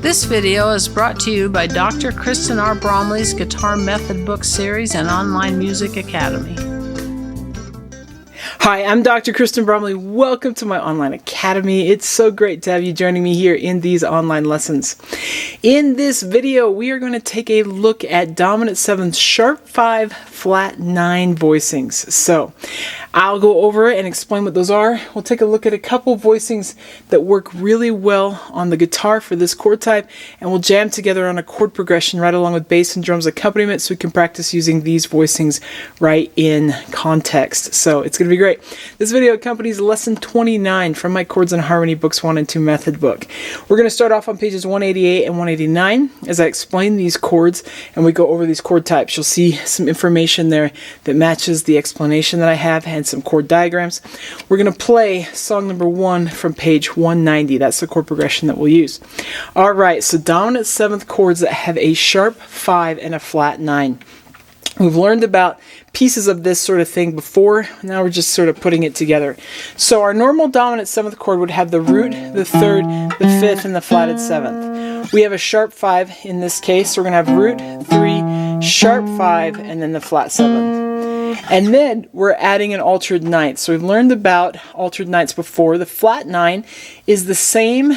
This video is brought to you by Dr. Kristen R. Bromley's Guitar Method Book Series and Online Music Academy. Hi, I'm Dr. Kristen Bromley. Welcome to my online academy. It's so great to have you joining me here in these online lessons. In this video, we are going to take a look at dominant 7th sharp 5 flat 9 voicings. So I'll go over it and explain what those are. We'll take a look at a couple voicings that work really well on the guitar for this chord type, and we'll jam together on a chord progression right along with bass and drums accompaniment so we can practice using these voicings right in context. So it's going to be great. This video accompanies lesson 29 from my Chords and Harmony Books 1 and 2 method book. We're going to start off on pages 188 and 189 as I explain these chords and we go over these chord types. You'll see some information there that matches the explanation that I have and some chord diagrams. We're going to play song number 1 from page 190. That's the chord progression that we'll use. Alright, so dominant 7th chords that have a sharp 5 and a flat 9. We've learned about pieces of this sort of thing before. Now we're just sort of putting it together. So our normal dominant 7th chord would have the root, the 3rd, the 5th, and the flatted 7th. We have a sharp 5 in this case, so we're going to have root, 3, sharp 5, and then the flat 7th. And then we're adding an altered ninth. So we've learned about altered ninths before. The flat 9 is the same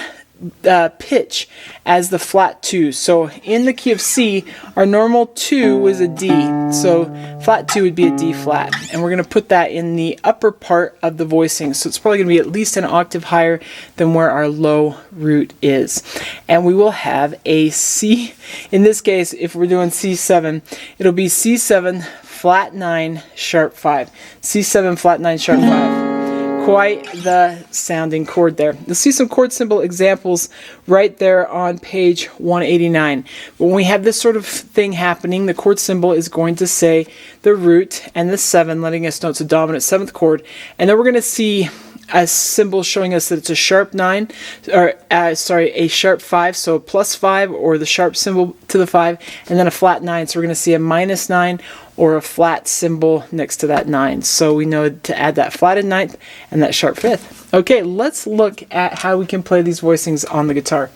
pitch as the flat 2. So in the key of C, our normal 2 was a D. So flat 2 would be a D flat. And we're going to put that in the upper part of the voicing. So it's probably going to be at least an octave higher than where our low root is. And we will have a C. In this case, if we're doing C7, it'll be C7 flat 9 sharp 5. C7 flat 9 sharp 5. Quite the sounding chord there. You'll see some chord symbol examples right there on page 189. But when we have this sort of thing happening, the chord symbol is going to say the root and the 7, letting us know it's a dominant 7th chord. And then we're going to see a symbol showing us that it's a sharp 9, or a sharp 5, so a plus 5 or the sharp symbol to the 5, and then a flat 9. So we're going to see a minus 9 or a flat symbol next to that 9. So we know to add that flatted 9th and that sharp 5th. Okay, let's look at how we can play these voicings on the guitar.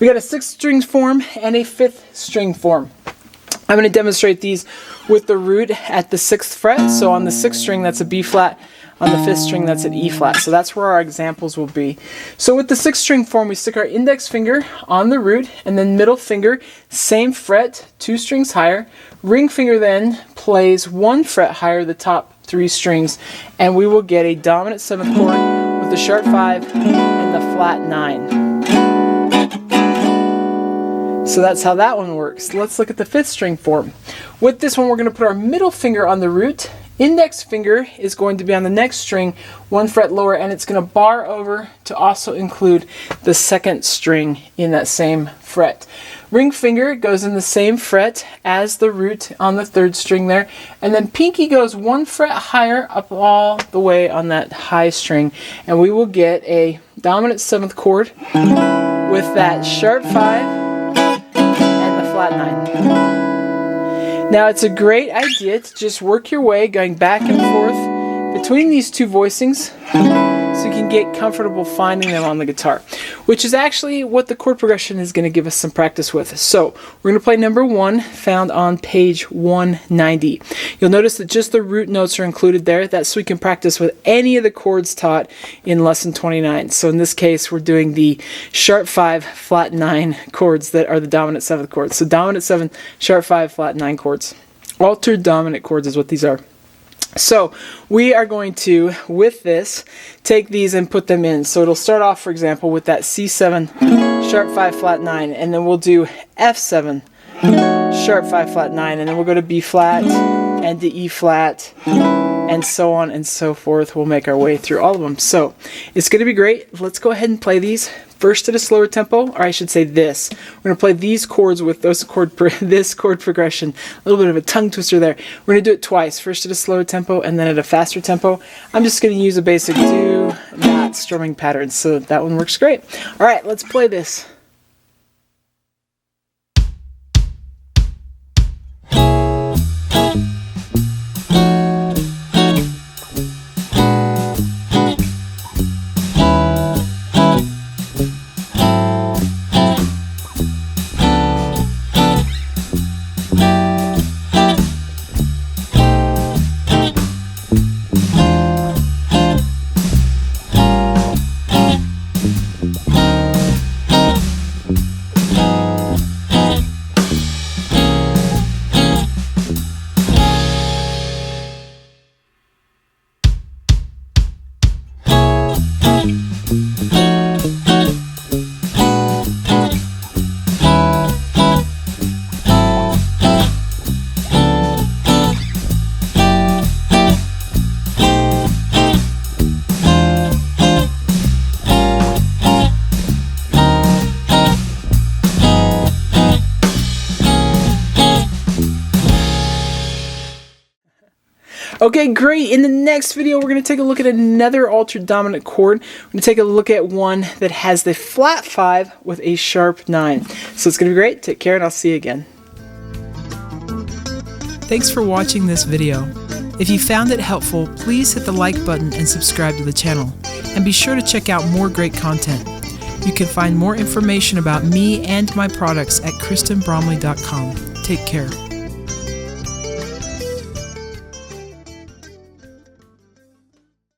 We got a 6th string form and a 5th string form. I'm going to demonstrate these with the root at the 6th fret. So on the 6th string, that's a B flat. On the 5th string, that's an E flat. So that's where our examples will be. So with the 6th string form, we stick our index finger on the root and then middle finger, same fret, 2 strings higher. Ring finger then plays 1 fret higher the top 3 strings, and we will get a dominant 7th chord with the sharp 5 and the flat 9. So that's how that one works. Let's look at the 5th string form. With this one, we're going to put our middle finger on the root. Index finger is going to be on the next string, 1 fret lower, and it's going to bar over to also include the 2nd string in that same fret. Ring finger goes in the same fret as the root on the 3rd string there, and then pinky goes 1 fret higher up all the way on that high string, and we will get a dominant 7th chord with that sharp 5 and the flat 9. Now it's a great idea to just work your way going back and forth between these two voicings so you can get comfortable finding them on the guitar, which is actually what the chord progression is going to give us some practice with. So we're going to play number 1 found on page 190. You'll notice that just the root notes are included there. That's so we can practice with any of the chords taught in lesson 29. So in this case, we're doing the sharp 5, flat 9 chords that are the dominant 7th chords. So dominant 7, sharp 5, flat 9 chords. Altered dominant chords is what these are. So we are going to, with this, take these and put them in. So it'll start off, for example, with that C7, sharp 5, flat 9, and then we'll do F7, sharp 5, flat 9, and then we'll go to B flat and to E flat, and so on and so forth. We'll make our way through all of them. So it's going to be great. Let's go ahead and play these first at a slower tempo, or I should say this. We're going to play these chords with this chord progression. A little bit of a tongue twister there. We're going to do it twice, first at a slower tempo and then at a faster tempo. I'm just going to use a basic do, not strumming pattern, so that one works great. All right, let's play this. Okay, great. In the next video, we're going to take a look at another altered dominant chord. We're going to take a look at one that has the flat 5 with a sharp 9. So it's going to be great. Take care, and I'll see you again. Thanks for watching this video. If you found it helpful, please hit the like button and subscribe to the channel. And be sure to check out more great content. You can find more information about me and my products at KristenBromley.com. Take care.